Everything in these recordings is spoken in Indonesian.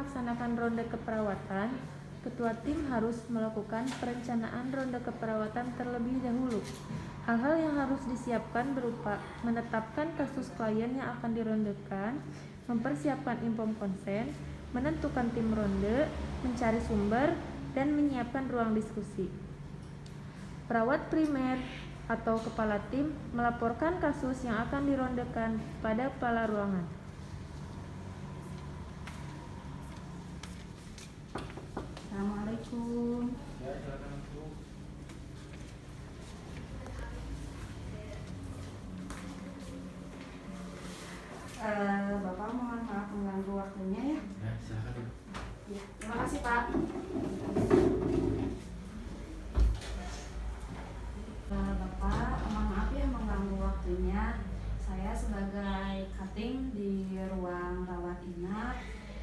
melaksanakan ronde keperawatan, ketua tim harus melakukan perencanaan ronde keperawatan terlebih dahulu. Hal-hal yang harus disiapkan berupa menetapkan kasus klien yang akan dirondekan, mempersiapkan info konsen, menentukan tim ronde, mencari sumber, dan menyiapkan ruang diskusi. Perawat primer atau kepala tim melaporkan kasus yang akan dirondekan pada kepala ruangan. Assalamualaikum. Ya, silakan Bu. Bapak mohon maaf mengganggu waktunya ya. Ya, silakan Bu. Ya, terima kasih Pak. Bapak, mohon maaf ya mengganggu waktunya. Saya sebagai cutting di ruang rawat inap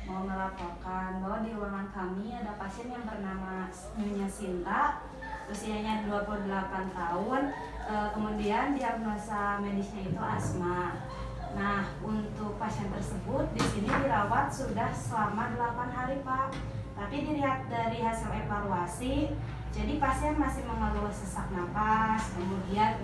mau melaporkan bahwa di ruangan kami ada pasien yang bernama Nyonya Sinta, usianya 28 tahun, kemudian diagnosa medisnya itu asma. Nah, untuk pasien tersebut di sini dirawat sudah selama 8 hari, Pak. Tapi dilihat dari hasil evaluasi, jadi pasien masih mengeluh sesak napas, kemudian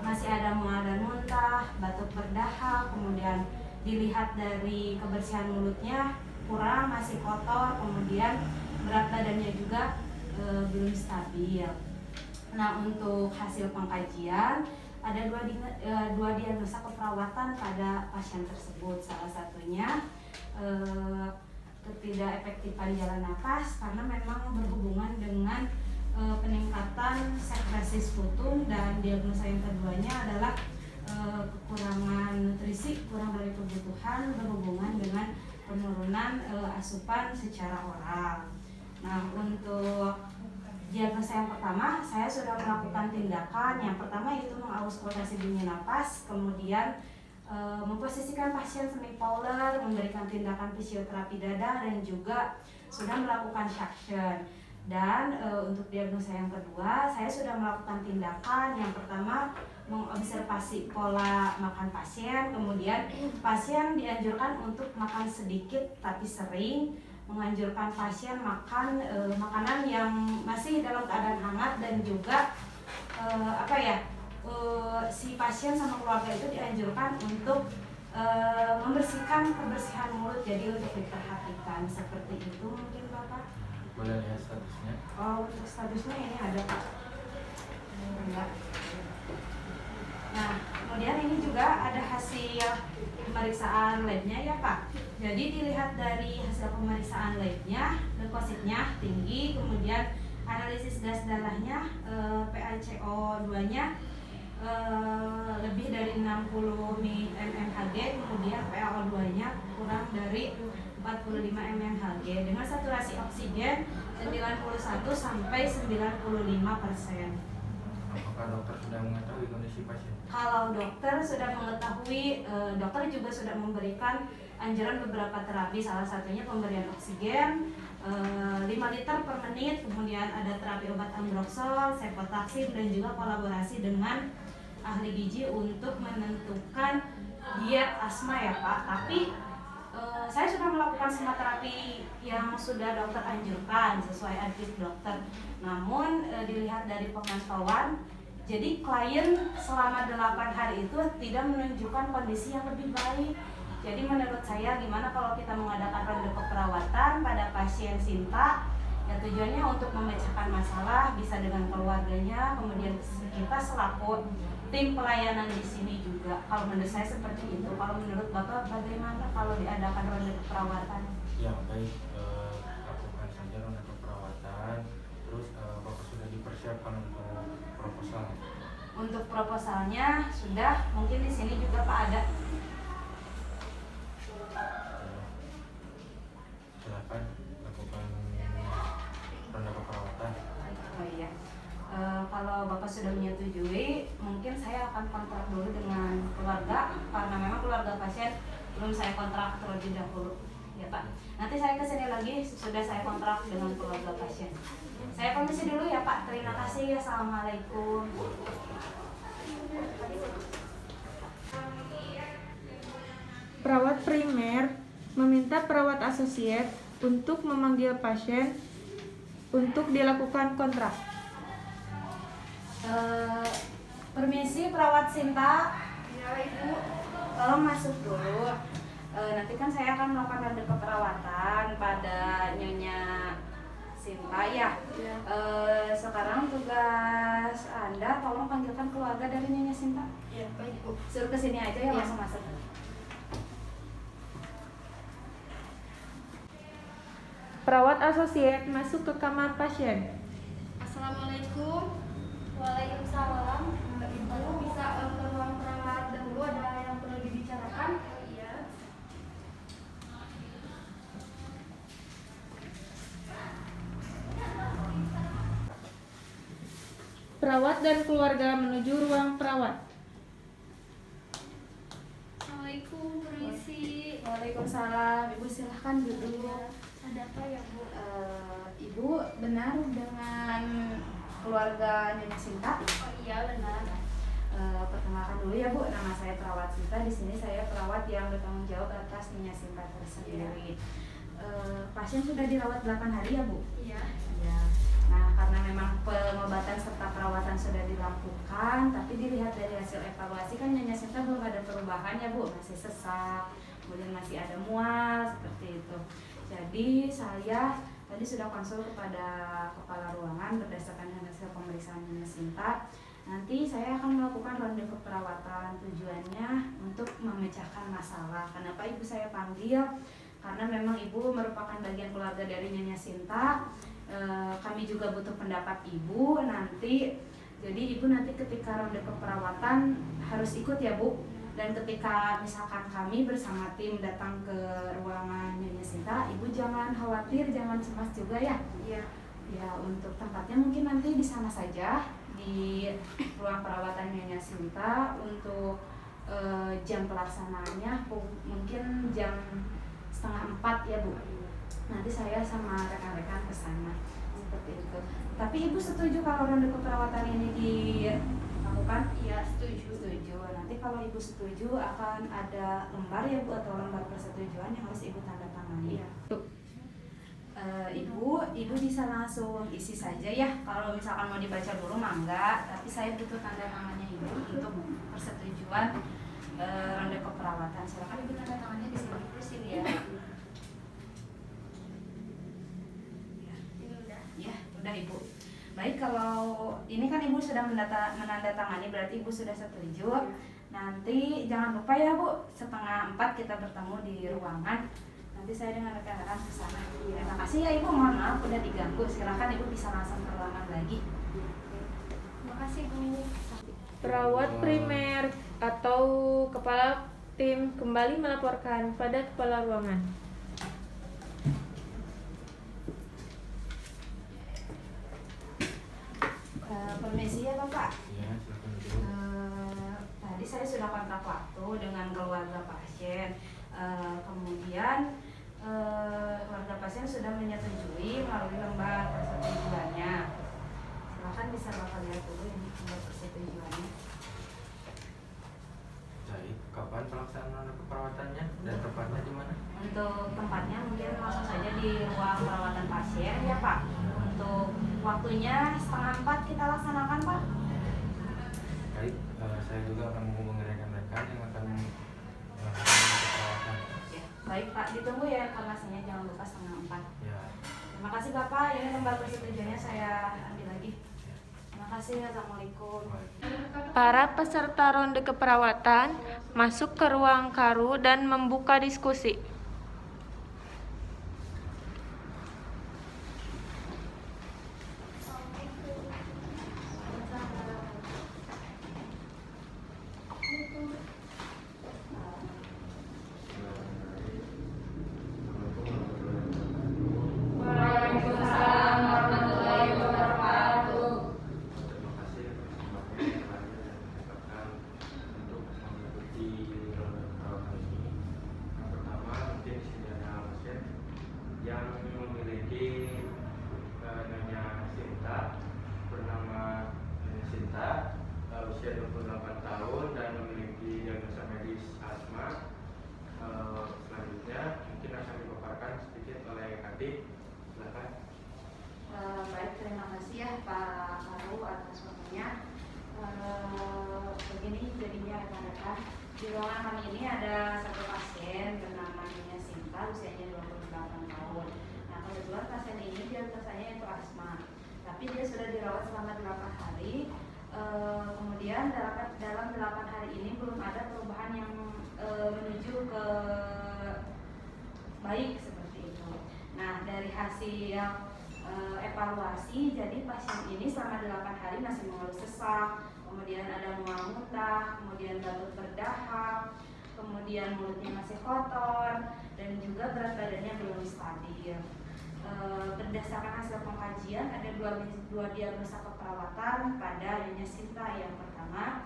masih ada mual dan muntah, batuk berdahak, kemudian dilihat dari kebersihan mulutnya kurang, masih kotor, kemudian berat badannya juga belum stabil. Nah, untuk hasil pengkajian ada dua diagnosa keperawatan pada pasien tersebut. Salah satunya ketidak efektifan jalan nafas karena memang berhubungan dengan peningkatan sekresi sputum, dan diagnosa yang keduanya adalah kekurangan nutrisi, kurang dari kebutuhan berhubungan dengan penurunan asupan secara oral. Nah, untuk diagnosa yang pertama, saya sudah melakukan tindakan. Yang pertama itu mengauskultasi bunyi napas, kemudian memposisikan pasien semi-polar, memberikan tindakan fisioterapi dada, dan juga sudah melakukan suction. Dan untuk diagnosa yang kedua, saya sudah melakukan tindakan. Yang pertama, mengobservasi pola makan pasien, kemudian pasien dianjurkan untuk makan sedikit tapi sering, menganjurkan pasien makan makanan yang masih dalam keadaan hangat, dan juga si pasien sama keluarga itu dianjurkan untuk membersihkan kebersihan mulut, jadi untuk diperhatikan seperti itu. Mungkin Bapak Boleh lihat statusnya? Oh, untuk statusnya ini ada Pak. Enggak. Nah, kemudian ini juga ada hasil pemeriksaan labnya ya Pak. Jadi dilihat dari hasil pemeriksaan labnya, leukositnya tinggi, kemudian analisis gas darahnya, PaCO2-nya lebih dari 60 mmHg, kemudian PaO2-nya kurang dari 45 mmHg, dengan saturasi oksigen 91 sampai 95%. Apakah dokter sudah mengetahui kondisi pasien? Kalau dokter sudah mengetahui, dokter juga sudah memberikan anjuran beberapa terapi, salah satunya pemberian oksigen 5 liter per menit, kemudian ada terapi obat ambroxol, cefotaxime, dan juga kolaborasi dengan ahli gizi untuk menentukan diet asma ya Pak. Tapi saya sudah melakukan semua terapi yang sudah dokter anjurkan sesuai advice dokter. Namun dilihat dari pemantauan, jadi klien selama 8 hari itu tidak menunjukkan kondisi yang lebih baik. Jadi menurut saya, gimana kalau kita mengadakan ronde keperawatan pada pasien Sinta, ya tujuannya untuk memecahkan masalah, bisa dengan keluarganya, kemudian kita selaku tim pelayanan di sini juga. Kalau menurut saya seperti itu. Kalau menurut Bapak bagaimana kalau diadakan ronde keperawatan? Ya, baik, lakukan saja ronde keperawatan. Terus Bapak sudah dipersiapkan untuk proposal? Untuk proposalnya sudah, mungkin di sini juga Pak ada. Silakan lakukan ronde keperawatan. Oh iya. Kalau Bapak sudah menyetujui, mungkin saya akan kontrak dulu dengan keluarga, karena memang keluarga pasien belum saya kontrak terlebih dahulu, ya Pak. Nanti saya kesini lagi sudah saya kontrak dengan keluarga pasien. Saya permisi dulu ya Pak. Terima kasih. Assalamualaikum. Perawat primer meminta perawat asosiat untuk memanggil pasien untuk dilakukan kontrak. Permisi perawat Sinta. Ya Ibu. Tolong masuk dulu. Nanti kan saya akan melakukan ronde keperawatan pada Nyonya Sinta ya. Sekarang tugas Anda tolong panggilkan keluarga dari Nyonya Sinta. Ya, baik Bu. Suruh ke sini aja ya, langsung masuk. Perawat asosiat masuk ke kamar pasien. Assalamualaikum. Waalaikumsalam. Ibu bisa ke ruang perawat dahulu, ada yang perlu dibicarakan? Iya. Perawat dan keluarga menuju ruang perawat. Assalamualaikum, permisi. Waalaikumsalam. Ibu silahkan duduk. Ada apa ya Bu? Ibu benar dengan keluarga Nyonya Sinta? Oh iya benar. Perkenalkan dulu ya Bu, nama saya perawat Sinta. Di sini saya perawat yang bertanggung jawab atas Nyonya Sinta tersendiri. Pasien sudah dirawat 8 hari ya Bu? Iya. Ya. Nah, karena memang pengobatan serta perawatan sudah dilakukan, tapi dilihat dari hasil evaluasi kan Nyonya Sinta belum ada perubahan ya Bu, masih sesak, kemudian masih ada mual seperti itu. Jadi saya tadi sudah konsul kepada kepala ruangan berdasarkan hasil pemeriksaan Nyonya Sinta. Nanti saya akan melakukan ronde keperawatan, tujuannya untuk memecahkan masalah. Kenapa ibu saya panggil? Karena memang ibu merupakan bagian keluarga dari Nyonya Sinta. Kami juga butuh pendapat ibu nanti. Jadi ibu nanti ketika ronde keperawatan harus ikut ya Bu. Dan ketika misalkan kami bersama tim datang ke ruangan Nyonya Sinta, ibu jangan khawatir, jangan cemas juga ya. Iya. Ya, untuk tempatnya mungkin nanti di sana saja, di ruang perawatan Nyonya Sinta. Untuk jam pelaksanaannya mungkin jam 3:30 ya Bu. Nanti saya sama rekan-rekan ke sana seperti itu. Tapi ibu setuju kalau ronde keperawatan ini dilakukan? Iya, setuju. Setuju. Nanti kalau ibu setuju akan ada lembar ya Bu, atau lembar persetujuan yang harus ibu tanda tangani. Iya. Ibu bisa langsung isi saja ya. Kalau misalkan mau dibaca dulu mangga, tapi saya butuh tanda tangannya ibu untuk persetujuan ronde keperawatan. Silakan ibu tanda tangannya di sini. Terusin ya. Ini udah. Ya, udah ibu. Baik, kalau ini kan ibu sudah menandatangani, berarti ibu sudah setuju. Nanti jangan lupa ya Bu, 3:30 kita bertemu di ruangan. Nanti saya dengan rekan-rekan ke sana. Terima kasih ya ibu, mohon maaf udah diganggu. Silakan ibu bisa langsung ke ruangan lagi. Terima kasih Bu. Perawat primer atau kepala tim kembali melaporkan pada kepala ruangan. Permisi ya Bapak. Ya, silakan dulu. Tadi saya sudah kontak waktu dengan keluarga pasien. Kemudian keluarga pasien sudah menyetujui melalui lembar persetujuannya. Silakan bisa Bapak lihat dulu ini lembar persetujuannya. Baik, kapan pelaksanaan keperawatannya dan tempatnya di mana? Untuk tempatnya mungkin langsung saja di ruang perawatan pasien ya Pak. Untuk waktunya 3:30 kita laksanakan Pak. Baik, saya juga akan menghubungi rekan-rekan yang akan melakukan perawatan. Ya, baik Pak, ditunggu ya informasinya, jangan lupa 3:30. Ya, Terima kasih Bapak, ini lembar persetujuannya saya ambil lagi. Terima kasih, Assalamualaikum. baik. Para peserta ronde keperawatan masuk ke ruang karu dan membuka diskusi. Terima kasih atas kesempatannya yang diberikan untuk mengikuti ronde perawatan ini. Yang pertama, bicarakan. Di ruangan kami ini ada satu pasien bernama Nyonya Sinta, usianya 28 tahun. Nah, kebetulan pasien ini diagnosanya itu asma, tapi dia sudah dirawat selama 8 hari. Kemudian dalam 8 hari ini belum ada perubahan yang menuju ke baik seperti itu. Nah, dari hasil evaluasi, jadi pasien ini selama 8 hari masih mengeluh sesak, kemudian ada mual muntah, kemudian batuk berdahak, kemudian mulutnya masih kotor, dan juga berat badannya belum stabil. Berdasarkan hasil pengkajian, ada dua diagnosa keperawatan pada Nyonya Sinta. Yang pertama,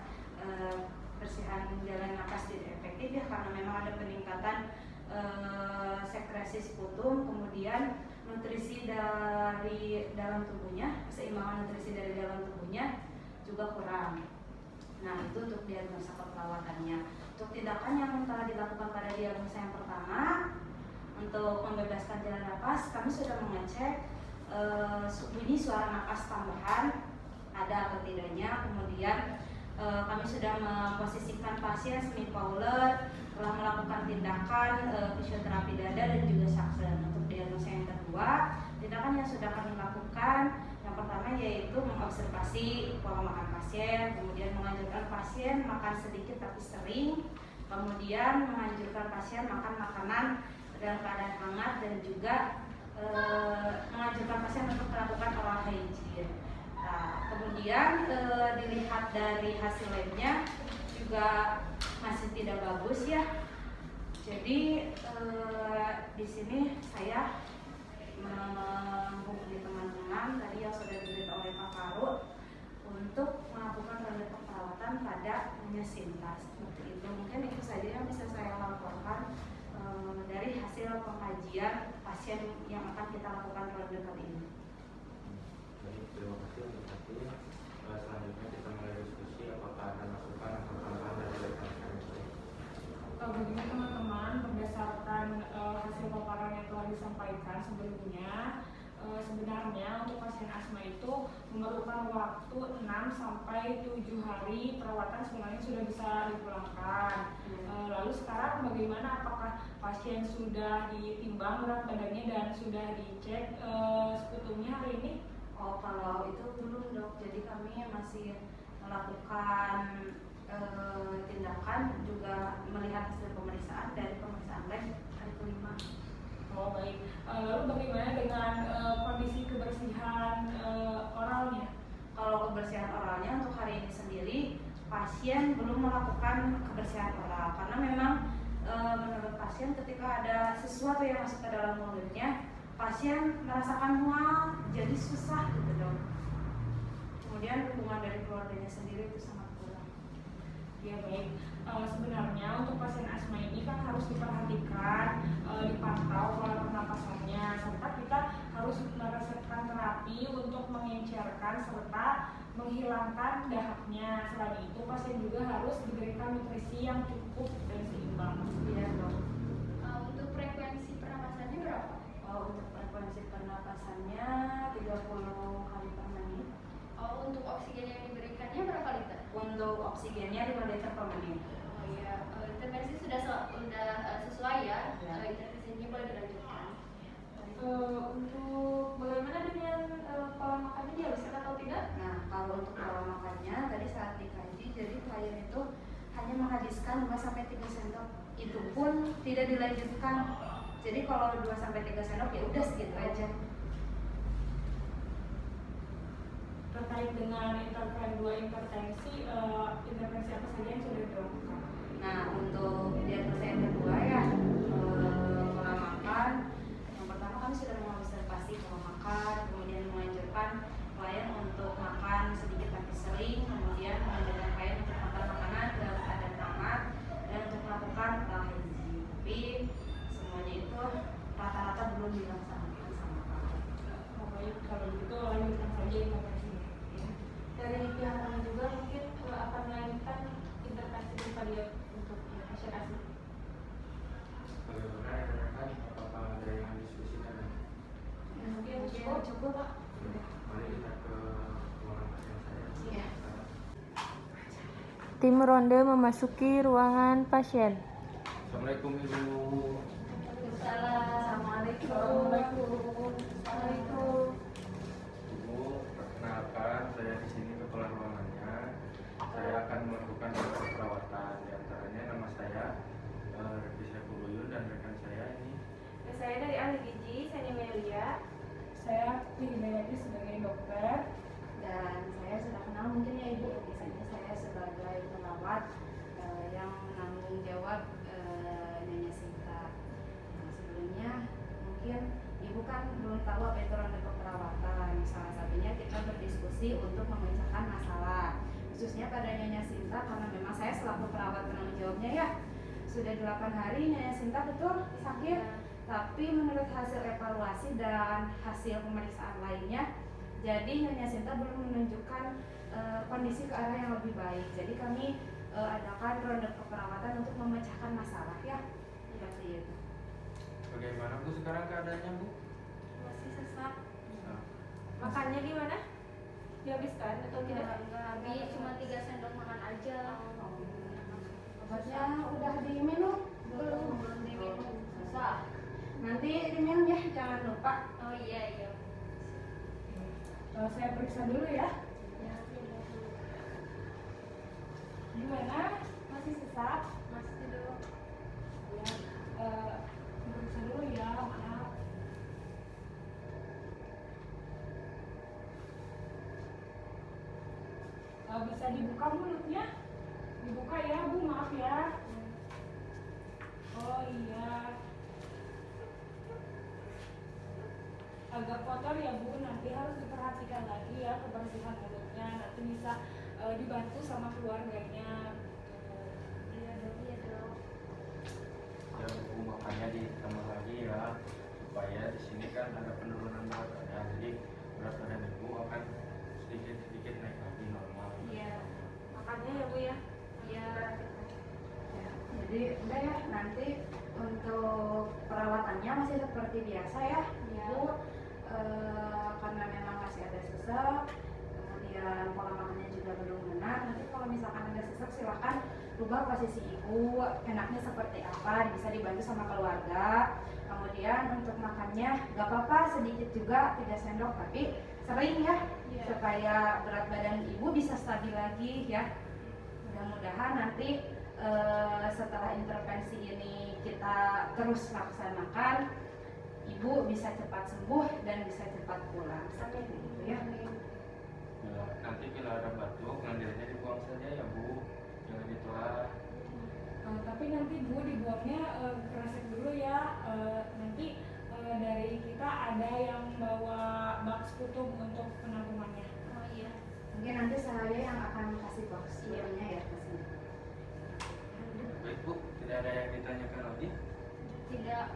persihan jalan napas tidak efektif ya, karena memang ada peningkatan sekresi sputum, kemudian nutrisi dari dalam tubuhnya, keseimbangan nutrisi dari dalam tubuhnya juga kurang. Nah, itu untuk diagnosa keperawatannya. Untuk tindakan yang telah dilakukan pada diagnosa yang pertama, untuk membebaskan jalan napas, kami sudah mengecek bunyi suara napas tambahan ada atau tidaknya. Kemudian kami sudah memposisikan pasien semi Fowler, telah melakukan tindakan fisioterapi dada dan juga suction. Untuk diagnosa yang kedua, tindakan yang sudah kami lakukan yang pertama yaitu mengobservasi pola makan pasien, kemudian menganjurkan pasien makan sedikit tapi sering, kemudian menganjurkan pasien makan makanan dalam keadaan hangat, dan juga menganjurkan pasien untuk melakukan oral hygiene. Nah, kemudian dilihat dari hasil labnya juga masih tidak bagus ya. Jadi di sini saya menghubungi teman-teman tadi yang sudah diberitahu oleh Pak Faruk untuk melakukan ronde keperawatan pada Nyonya Sinta. Seperti itu. Mungkin itu saja yang bisa saya laporkan dari hasil pengkajian pasien yang akan kita lakukan ronde kali ini. Baik, terima kasih untuk hasil. Selanjutnya kita mulai diskusi apakah ada masukan atau tambahan dari rekan kami. Begini teman-teman, berdasarkan hasil paparan yang telah disampaikan sebelumnya, sebenarnya untuk pasien asma itu memerlukan waktu 6 sampai 7 hari perawatan sebenarnya sudah bisa dipulangkan. Lalu sekarang bagaimana, apakah pasien sudah ditimbang berat badannya dan sudah dicek sputumnya hari ini? Oh, kalau itu belum dok, jadi kami masih melakukan tindakan juga melihat hasil pemeriksaan dari pemeriksaan lab hari kelima. Oh baik, lalu bagaimana dengan kondisi kebersihan oralnya? Kalau kebersihan oralnya untuk hari ini sendiri pasien belum melakukan kebersihan oral karena memang menurut pasien ketika ada sesuatu yang masuk ke dalam mulutnya pasien merasakan mual, jadi susah gitu dok. Kemudian hubungan dari keluarganya sendiri itu sangat kurang. Ya baik, sebenarnya untuk pasien asma ini kan harus diperhatikan, dipantau pola pernapasannya, serta kita harus meresepkan terapi untuk mengencerkan serta menghilangkan dahaknya. Selain itu pasien juga harus diberikan nutrisi yang cukup dan seimbang. Iya dok. Untuk frekuensi pernapasannya berapa? Untuk frekuensi pernapasannya 30 kali per menit. Untuk oksigen yang diberikannya berapa liter? Untuk oksigennya 5 liter per menit. Oh iya, intervensi sudah sesuai ya. Ya. Intervensinya boleh dilanjutkan. Untuk bagaimana dengan pola makannya, dihaluskan atau tidak? Nah, kalau untuk pola makannya tadi saat dikaji, jadi klien itu hanya menghabiskan 2-3 sendok. Itu pun tidak dilanjutkan. Jadi kalau 2-3 sendok ya udah segitu aja. Terkait dengan intervensi apa saja yang sudah dilakukan? Nah, untuk diagnosa yang kedua ya pola makan. Yang pertama kami sudah mengobservasi pola makan, kemudian menganjurkan klien untuk makan sedikit tapi sering, kemudian menganjurkan klien untuk makan makanan dalam keadaan hangat dan untuk melakukan hygiene. Tapi semuanya itu rata-rata belum dilaksanakan sama klien. Oh baik, kalau begitu lanjutkan saja intervensinya. Dari pihak kami juga mungkin akan melanjutkan intervensi berupa Tim ronde memasuki ruangan pasien. Assalamualaikum Ibu. Assalamualaikum. Ibu, perkenalkan saya di sini kepala ruangannya. Saya akan melakukan beberapa perawatan. Di antaranya nama saya Rizky Saifuluyun dan rekan saya ini. Saya dari ahli gizi, saya Melia. Saya Hidayati sebagai dokter. Dan saya sudah kenal mungkin ya Ibu, di sini saya sebagai perawat yang menanggung jawab Nyonya Sinta. Nah, sebelumnya mungkin Ibu kan belum tahu apa itu ronde keperawatan. Salah satunya kita berdiskusi untuk memecahkan masalah, khususnya pada Nyonya Sinta karena memang saya selaku perawat penanggung jawabnya ya. Sudah 8 hari Nyonya Sinta betul sakit, tapi menurut hasil evaluasi dan hasil pemeriksaan lainnya, jadi Nyonya Sinta belum menunjukkan kondisi ke arah yang lebih baik. Jadi kami adakan ronde keperawatan untuk memecahkan masalah ya. Seperti itu. Bagaimana Bu sekarang keadaannya Bu? Masih sesak. Nah, Makannya gimana? Dihabiskan atau Ya, tidak? enggak habis, cuma 3 sendok makan aja. Obatnya udah diminum? Belum diminum. Susah. Nanti diminum ya, jangan lupa. Oh iya. Saya periksa dulu ya. Gimana? Masih sesak? Masih dulu. Ya, periksa dulu ya, maaf. Bisa dibuka mulutnya? Dibuka ya Bu, maaf ya. Oh iya. Agak kotor ya Bu, nanti harus diperhatikan lagi ya kebersihan mulutnya. Nanti bisa dibantu sama keluarganya. Iya dok. ya Bu, makanya ditambah lagi ya supaya di sini kan ada penurunan berat badan. Jadi berat badan Ibu akan sedikit naik lagi normal. Iya. Makannya ya Bu ya. Iya. Ya, jadi udah ya, nanti untuk perawatannya masih seperti biasa ya. Iya. Bu, karena memang masih ada sesak, kemudian pola makannya juga belum benar. Nanti kalau misalkan ada sesak silahkan rubah posisi ibu, enaknya seperti apa, bisa dibantu sama keluarga. Kemudian untuk makannya gak apa-apa sedikit juga, 3 sendok, tapi sering ya, Iya. supaya berat badan ibu bisa stabil lagi ya. Mudah-mudahan nanti setelah intervensi ini kita terus laksanakan, ibu bisa cepat sembuh dan bisa cepat pulang. Seperti itu ya. Ya, nanti bila ada batuk, ngambilnya dibuang saja ya Bu, jangan ditelan. Tapi nanti Bu dibuangnya kresek dulu ya. Nanti dari kita ada yang bawa bak sekutum untuk penampungannya. Oh iya. Mungkin nanti saya yang akan kasih box sebelumnya ya ke sini. Baik Bu, tidak ada yang ditanyakan lagi? Tidak.